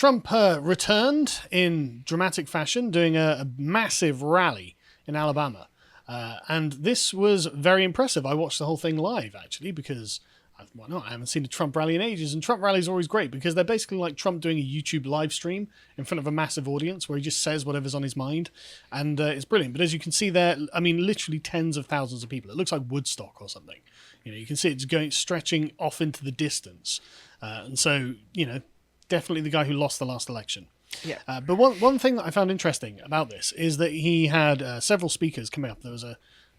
Trump returned in dramatic fashion, doing a massive rally in Alabama. And this was very impressive. I watched the whole thing live, actually, because why not? I haven't seen a Trump rally in ages. And Trump rallies are always great because they're basically like Trump doing a YouTube live stream in front of a massive audience where he just says whatever's on his mind. And it's brilliant. But as you can see there, I mean, literally tens of thousands of people. It looks like Woodstock or something. You can see it's stretching off into the distance. And so, definitely the guy who lost the last election. Yeah. But one thing that I found interesting about this is that he had several speakers coming up. There was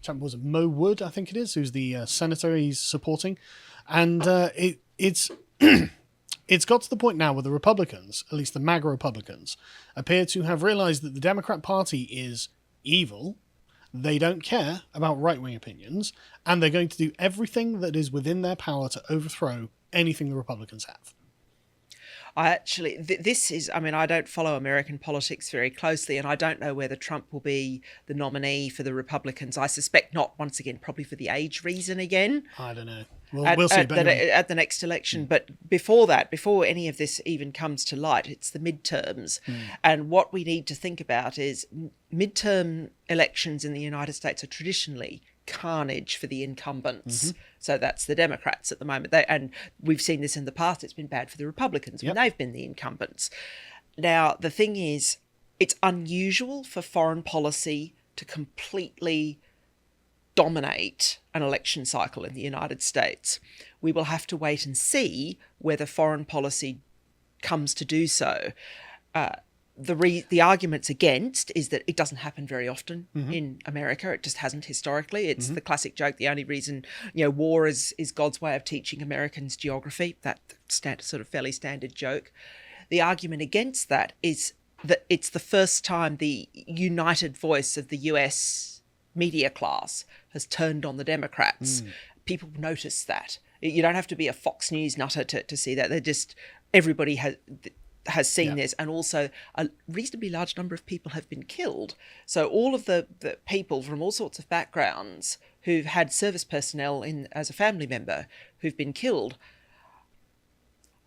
was it Mo Wood, I think it is, who's the senator he's supporting. And it's it's got to the point now where the Republicans, at least the MAGA Republicans, appear to have realized that the Democrat Party is evil. They don't care about right-wing opinions, and they're going to do everything that is within their power to overthrow anything the Republicans have. This is, I don't follow American politics very closely, and I don't know whether Trump will be the nominee for the Republicans. I suspect not, once again, probably for the age reason again. I don't know. We'll see. At the next election. But before that, before any of this even comes to light, it's the midterms. And what we need to think about is midterm elections in the United States are traditionally carnage for the incumbents. So that's the Democrats at the moment. And we've seen this in the past. It's been bad for the Republicans when they've been the incumbents. Now, the thing is, it's unusual for foreign policy to completely dominate an election cycle in the United States. We will have to wait and see whether foreign policy comes to do so. The arguments against is that it doesn't happen very often in America. It just hasn't historically. It's the classic joke. The only reason, war is God's way of teaching Americans geography. That sort of fairly standard joke. The argument against that is that it's the first time the united voice of the US media class has turned on the Democrats. People notice that. You don't have to be a Fox News nutter to see that. Everybody has seen this, and also a reasonably large number of people have been killed. So all of the people from all sorts of backgrounds who've had service personnel as a family member who've been killed,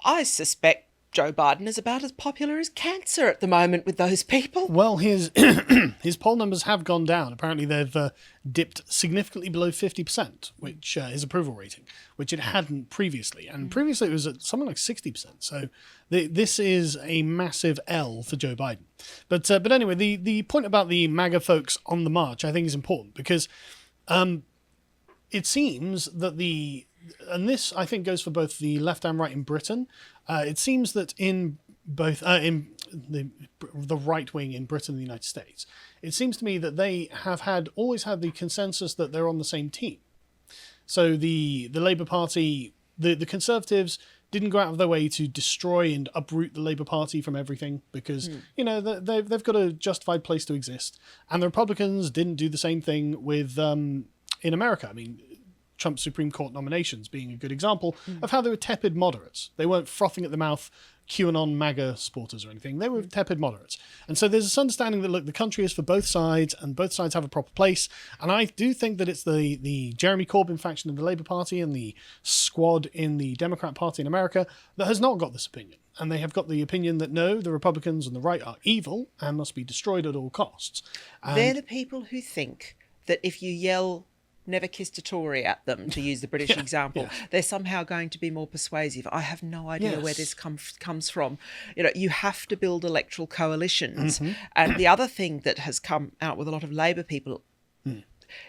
I suspect Joe Biden is about as popular as cancer at the moment with those people. Well, his poll numbers have gone down. Apparently, they've dipped significantly below 50%, which his approval rating, which it hadn't previously. And previously, it was at something like 60%. So this is a massive L for Joe Biden. But anyway, the point about the MAGA folks on the march, I think, is important because it seems that and this, I think, goes for both the left and right in Britain. It seems that in both in the right wing in Britain and the United States, it seems to me that they have always had the consensus that they're on the same team. So the Labour Party, the Conservatives didn't go out of their way to destroy and uproot the Labour Party from everything because they've got a justified place to exist, and the Republicans didn't do the same thing with in America. I mean, Trump's Supreme Court nominations being a good example of how they were tepid moderates. They weren't frothing at the mouth QAnon MAGA supporters or anything. They were tepid moderates. And so there's this understanding that, look, the country is for both sides and both sides have a proper place. And I do think that it's the Jeremy Corbyn faction in the Labour Party and the squad in the Democrat Party in America that has not got this opinion. And they have got the opinion that, no, the Republicans and the right are evil and must be destroyed at all costs. They're the people who think that if you yell "never kissed a Tory" at them, to use the British example, they're somehow going to be more persuasive. I have no idea where this comes from. You have to build electoral coalitions. And the other thing that has come out with a lot of Labour people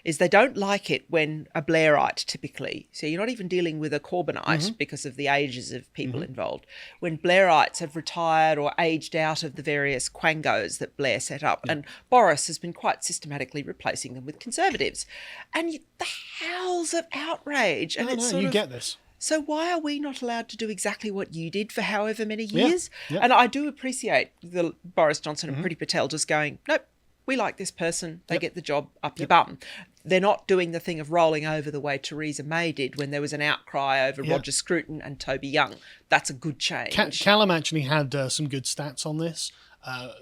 is they don't like it when a Blairite, typically, so you're not even dealing with a Corbynite because of the ages of people involved, when Blairites have retired or aged out of the various quangos that Blair set up, and Boris has been quite systematically replacing them with Conservatives. And the howls of outrage. And you get this. So why are we not allowed to do exactly what you did for however many years? And I do appreciate the Boris Johnson and Priti Patel just going, nope, we like this person, they get the job up your bum. They're not doing the thing of rolling over the way Theresa May did when there was an outcry over Roger Scruton and Toby Young. That's a good change. Callum actually had some good stats on this.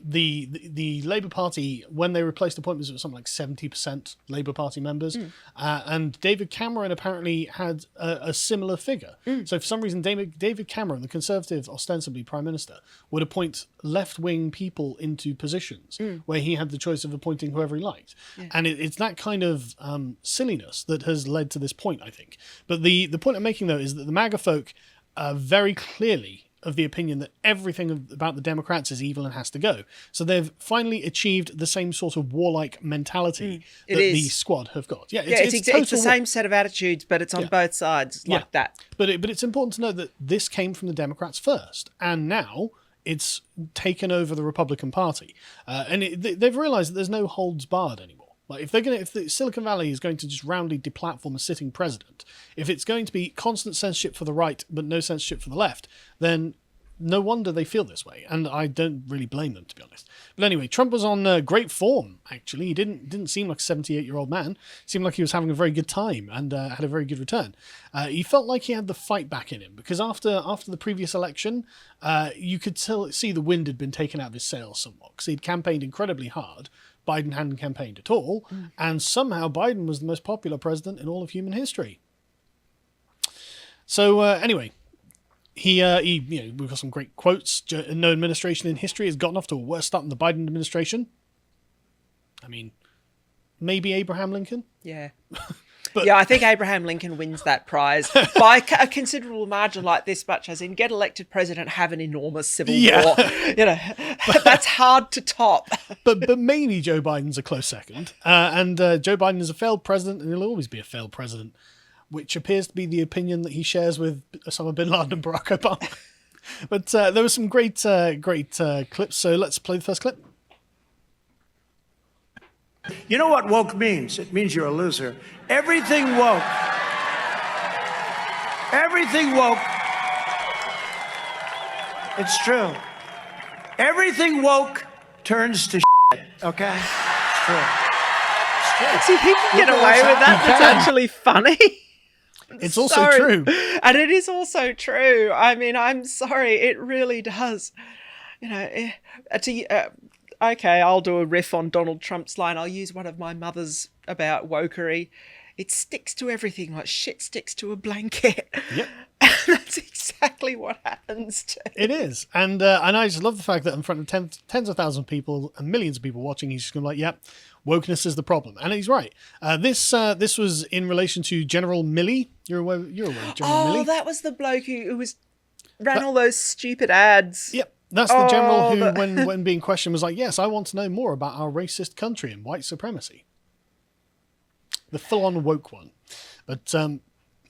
The Labour Party, when they replaced appointments, it was something like 70% Labour Party members. And David Cameron apparently had a similar figure. So for some reason, David Cameron, the Conservative, ostensibly Prime Minister, would appoint left-wing people into positions where he had the choice of appointing whoever he liked. And it's that kind of silliness that has led to this point, I think. But the point I'm making, though, is that the MAGA folk are very clearly of the opinion that everything about the Democrats is evil and has to go. So they've finally achieved the same sort of warlike mentality that the Squad have got. It's the same set of attitudes, but it's on both sides like that. But it's important to note that this came from the Democrats first, and now it's taken over the Republican Party. And they've realized that there's no holds barred anymore. Like if the Silicon Valley is going to just roundly deplatform a sitting president, if it's going to be constant censorship for the right but no censorship for the left, then no wonder they feel this way. And I don't really blame them, to be honest. But anyway, Trump was on great form. Actually, he didn't seem like a 78-year-old man. He seemed like he was having a very good time and had a very good return. He felt like he had the fight back in him because after the previous election, you could see the wind had been taken out of his sails somewhat because he'd campaigned incredibly hard. Biden hadn't campaigned at all, and somehow Biden was the most popular president in all of human history. So anyway, we've got some great quotes. No administration in history has gotten off to a worse start than the Biden administration. I mean, maybe Abraham Lincoln? Yeah. I think Abraham Lincoln wins that prize by a considerable margin, like this much, as in get elected president, have an enormous civil war. That's hard to top. But maybe Joe Biden's a close second. And Joe Biden is a failed president, and he'll always be a failed president, which appears to be the opinion that he shares with Osama bin Laden and Barack Obama. But there were some great clips, so let's play the first clip. You know what woke means? It means you're a loser. Everything woke. Everything woke. It's true. Everything woke turns to shit, okay? It's true. See, he can get away with that. That's actually funny. It's also true. And it is also true. I mean, I'm sorry. It really does. Okay, I'll do a riff on Donald Trump's line. I'll use one of my mother's about wokery. It sticks to everything like shit sticks to a blanket. Yep. And that's exactly what happens to him. It is. And I just love the fact that in front of tens of thousands of people and millions of people watching, he's just going to be like, yep, wokeness is the problem. And he's right. This was in relation to General Milley. You're aware of General Milley? Oh, that was the bloke who ran all those stupid ads. Yep. That's the general who, when being questioned, was like, yes, I want to know more about our racist country and white supremacy. The full-on woke one. But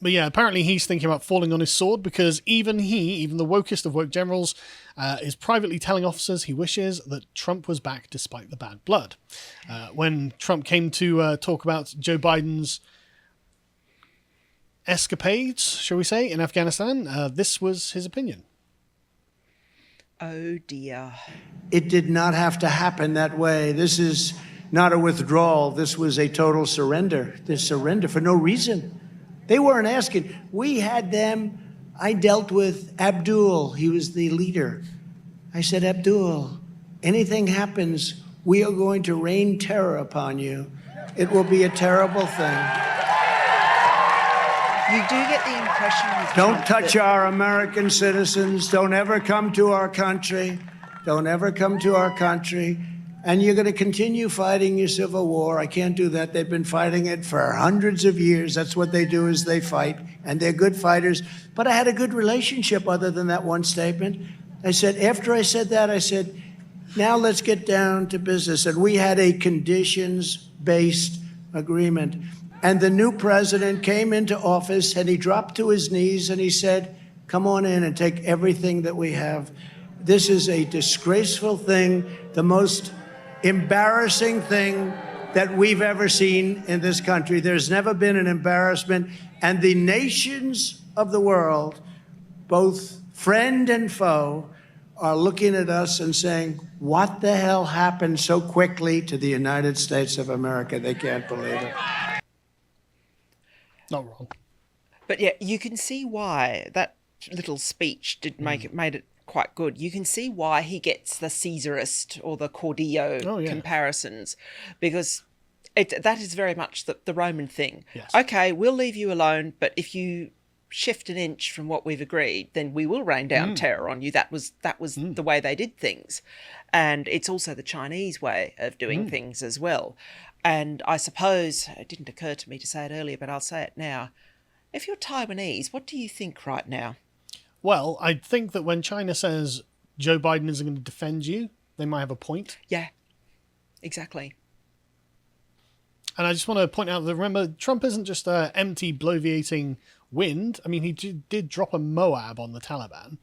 yeah, apparently he's thinking about falling on his sword because even the wokest of woke generals, is privately telling officers he wishes that Trump was back despite the bad blood. When Trump came to talk about Joe Biden's escapades, shall we say, in Afghanistan, this was his opinion. Oh, dear. It did not have to happen that way. This is not a withdrawal. This was a total surrender. They surrender for no reason. They weren't asking. We had them. I dealt with Abdul. He was the leader. I said, Abdul, anything happens, we are going to rain terror upon you. It will be a terrible thing. You do get the impression with Don't touch our American citizens. Don't ever come to our country. Don't ever come to our country. And you're going to continue fighting your civil war. I can't do that. They've been fighting it for hundreds of years. That's what they do is they fight. And they're good fighters. But I had a good relationship other than that one statement. I said, after I said that, I said, now let's get down to business. And we had a conditions-based agreement. And the new president came into office and he dropped to his knees and he said, come on in and take everything that we have. This is a disgraceful thing, the most embarrassing thing that we've ever seen in this country. There's never been an embarrassment. And the nations of the world, both friend and foe, are looking at us and saying, what the hell happened so quickly to the United States of America? They can't believe it. Not wrong. But yeah, you can see why that little speech made it quite good. You can see why he gets the Caesarist or the Caudillo comparisons, because that is very much the Roman thing. Yes. Okay, we'll leave you alone, but if you shift an inch from what we've agreed, then we will rain down terror on you. That was the way they did things. And it's also the Chinese way of doing things as well. And I suppose, it didn't occur to me to say it earlier, but I'll say it now. If you're Taiwanese, what do you think right now? Well, I think that when China says Joe Biden isn't going to defend you, they might have a point. Yeah, exactly. And I just want to point out that, remember, Trump isn't just an empty, bloviating wind. I mean, he did drop a Moab on the Taliban.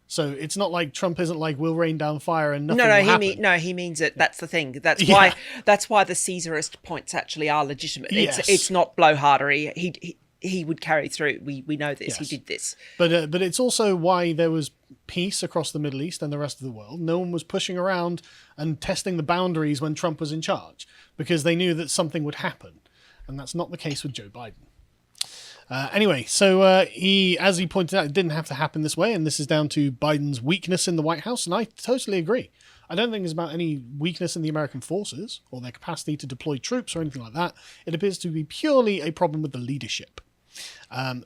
So it's not like Trump isn't like, we'll rain down fire and nothing will happen. He means it. That's the thing. That's why the Caesarist points actually are legitimate. It's not blowhardery. He would carry through. We know this. Yes. He did this. But it's also why there was peace across the Middle East and the rest of the world. No one was pushing around and testing the boundaries when Trump was in charge, because they knew that something would happen. And that's not the case with Joe Biden. Anyway, so as he pointed out, it didn't have to happen this way, and this is down to Biden's weakness in the White House, and I totally agree. I don't think it's about any weakness in the American forces or their capacity to deploy troops or anything like that. It appears to be purely a problem with the leadership. I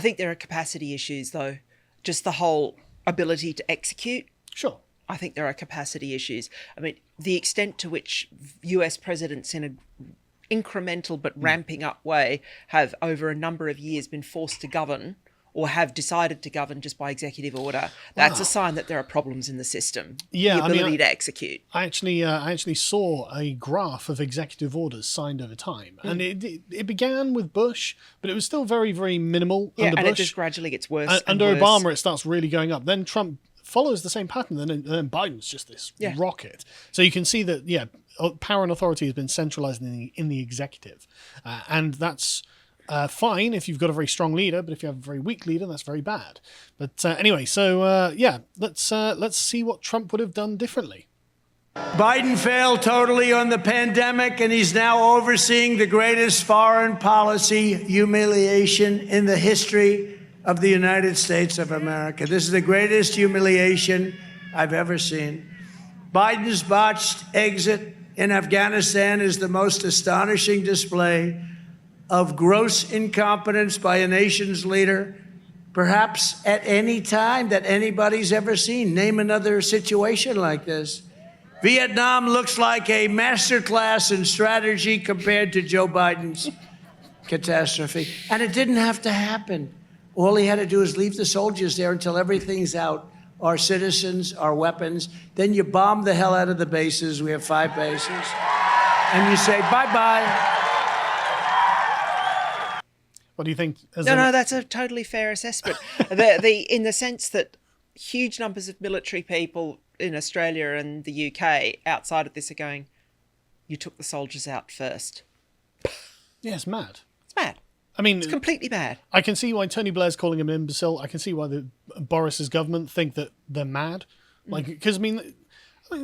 think there are capacity issues, though. Just the whole ability to execute. Sure. I think there are capacity issues. I mean, the extent to which US presidents in an incremental but ramping up way have over a number of years been forced to govern or have decided to govern just by executive order, that's a sign that there are problems in the system. Yeah, the ability to execute. I actually saw a graph of executive orders signed over time, and it began with Bush, but it was still very, very minimal under Bush. And it just gradually gets worse. Under Obama, it starts really going up. Then Trump follows the same pattern, and then Biden's just this rocket. So you can see that, power and authority has been centralized in the executive, and that's fine if you've got a very strong leader, but if you have a very weak leader, that's very bad. But anyway, so let's see what Trump would have done differently. Biden failed totally on the pandemic, and he's now overseeing the greatest foreign policy humiliation in the history of the United States of America. This is the greatest humiliation I've ever seen. Biden's botched exit in Afghanistan is the most astonishing display of gross incompetence by a nation's leader, perhaps at any time that anybody's ever seen. Name another situation like this. Vietnam looks like a masterclass in strategy compared to Joe Biden's catastrophe. And it didn't have to happen. All he had to do is leave the soldiers there until everything's out. Our citizens, our weapons. Then you bomb the hell out of the bases. We have 5 bases. And you say, bye-bye. What do you think? No, that's a totally fair assessment. In the sense that huge numbers of military people in Australia and the UK outside of this are going, you took the soldiers out first. Yeah, it's mad. It's mad. I mean, it's completely bad. I can see why Tony Blair's calling him an imbecile. I can see why Boris's government think that they're mad. Because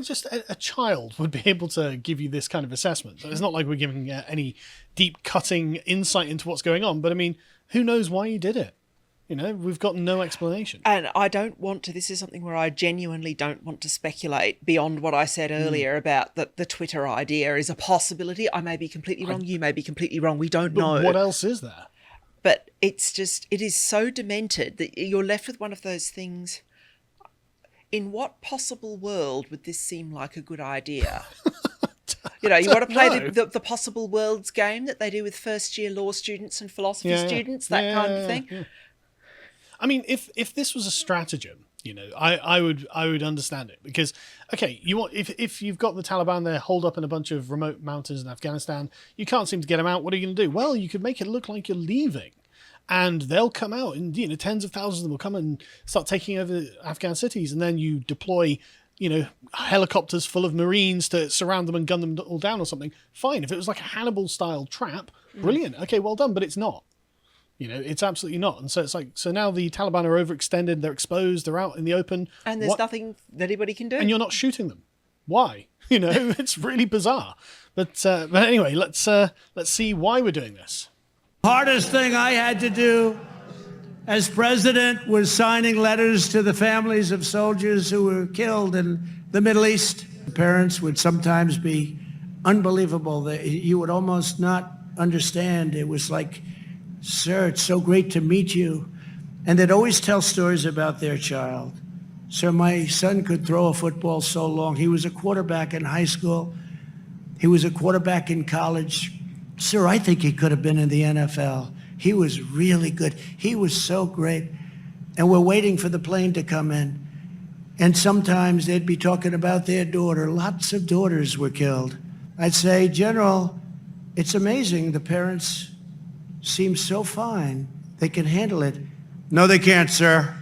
just a child would be able to give you this kind of assessment. It's not like we're giving any deep cutting insight into what's going on. But I mean, who knows why he did it? We've got no explanation. And I don't want to, this is something where I genuinely don't want to speculate beyond what I said earlier about the Twitter idea is a possibility. I may be completely wrong. You may be completely wrong. We don't know. What else is there? But it is so demented that you're left with one of those things. In what possible world would this seem like a good idea? You want to play the possible worlds game that they do with first-year law students and philosophy students, that kind of thing. Yeah. I mean, if this was a stratagem, I would understand it, because if you've got the Taliban there holed up in a bunch of remote mountains in Afghanistan, you can't seem to get them out. What are you going to do? Well, you could make it look like you're leaving, and they'll come out, and tens of thousands of them will come and start taking over Afghan cities, and then you deploy helicopters full of Marines to surround them and gun them all down or something. Fine. If it was like a Hannibal-style trap, brilliant. Okay, well done, but it's not. It's absolutely not. And so it's like, so now the Taliban are overextended, they're exposed, they're out in the open. And there's nothing that anybody can do. And you're not shooting them. Why? It's really bizarre. But anyway, let's see why we're doing this. Hardest thing I had to do as president, was signing letters to the families of soldiers who were killed in the Middle East. The parents would sometimes be unbelievable. You would almost not understand. It was like, sir, it's so great to meet you. And they'd always tell stories about their child. Sir, my son could throw a football so long. He was a quarterback in high school. He was a quarterback in college. Sir, I think he could have been in the NFL. He was really good. He was so great. And we're waiting for the plane to come in. And sometimes they'd be talking about their daughter. Lots of daughters were killed. I'd say, General, it's amazing. The parents seem so fine. They can handle it. No, they can't, sir.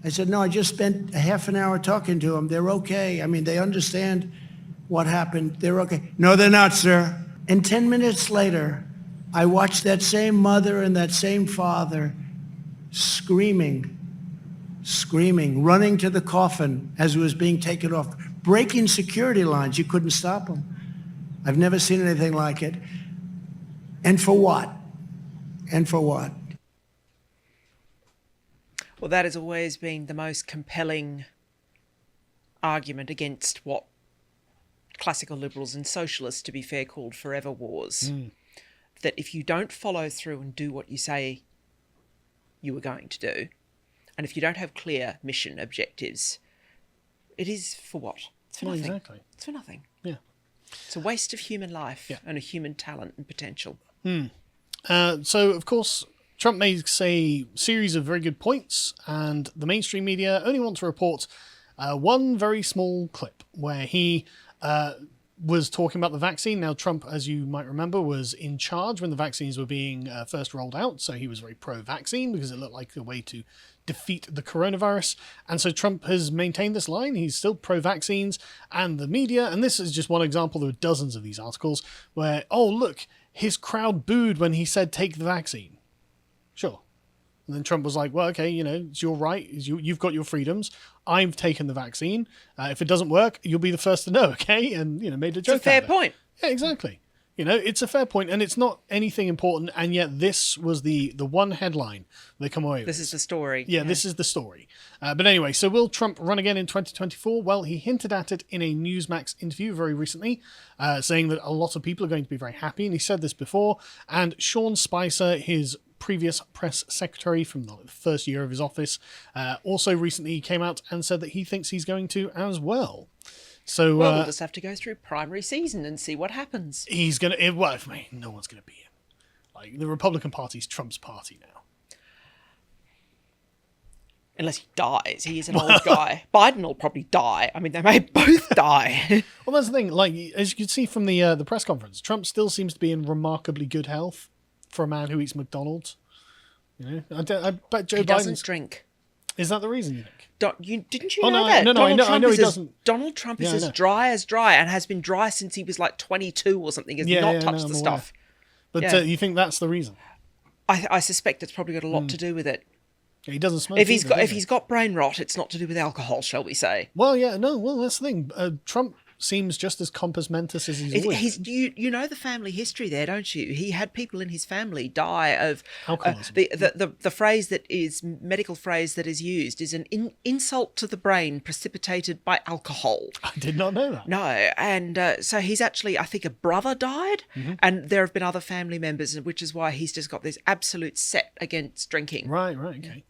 I said, no, I just spent a half an hour talking to them. They're okay. I mean, they understand what happened. They're okay. No, they're not, sir. And 10 minutes later, I watched that same mother and that same father screaming, running to the coffin as it was being taken off, breaking security lines. You couldn't stop them. I've never seen anything like it. And for what? And for what? Well, that has always been the most compelling argument against what classical liberals and socialists, to be fair, called forever wars. That if you don't follow through and do what you say you were going to do, and if you don't have clear mission objectives, it is for what? It's for nothing. Exactly. It's for nothing. Yeah. It's a waste of human life and a human talent and potential. So, of course, Trump makes a series of very good points, and the mainstream media only want to report one very small clip where he was talking about the vaccine. Now, Trump, as you might remember, was in charge when the vaccines were being first rolled out, so he was very pro-vaccine because it looked like a way to defeat the coronavirus. And so Trump has maintained this line. He's still pro-vaccines, and the media, and this is just one example, there are dozens of these articles where, oh, look, his crowd booed when he said take the vaccine. Sure. And then Trump was like, well, okay, it's your right. You've got your freedoms. I've taken the vaccine. If it doesn't work, you'll be the first to know, okay? And, made a joke It's a fair out of it. point. Yeah, exactly. It's a fair point, and it's not anything important, and yet this was the one headline they come away with. This is the story. Yeah, this is the story. But anyway, so will Trump run again in 2024? Well, he hinted at it in a Newsmax interview very recently, saying that a lot of people are going to be very happy, and he said this before. And Sean Spicer, his previous press secretary from the first year of his office, also recently came out and said that he thinks he's going to as well. So we'll just have to go through primary season and see what happens. He's going to... Well, no one's going to be him. Like, the Republican Party's Trump's party now. Unless he dies. He is an old guy. Biden will probably die. I mean, they may both die. Well, that's the thing. Like, as you can see from the press conference, Trump still seems to be in remarkably good health for a man who eats McDonald's. I bet Joe Biden doesn't drink. Is that the reason, you think? Didn't you know that? No, I know he doesn't. Donald Trump is as dry and has been dry since he was like 22 or something. Has not touched the stuff. But you think that's the reason? I suspect it's probably got a lot to do with it. Yeah, he doesn't smoke. If he's got brain rot, it's not to do with alcohol, shall we say? Well, yeah, no. Well, that's the thing. Trump seems just as compos mentis as he's always been. You know the family history there, don't you? He had people in his family die of alcoholism. The phrase that is medical phrase that is used is an insult to the brain precipitated by alcohol. I did not know that. No, and so he's actually, I think, a brother died, and there have been other family members, which is why he's just got this absolute set against drinking. Right, okay.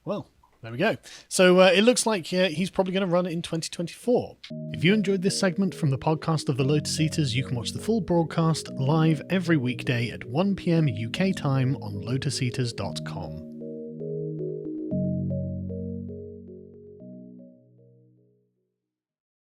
Well, there we go. So it looks like he's probably going to run it in 2024. If you enjoyed this segment from the podcast of the Lotus Eaters, you can watch the full broadcast live every weekday at 1 p.m. UK time on lotuseaters.com.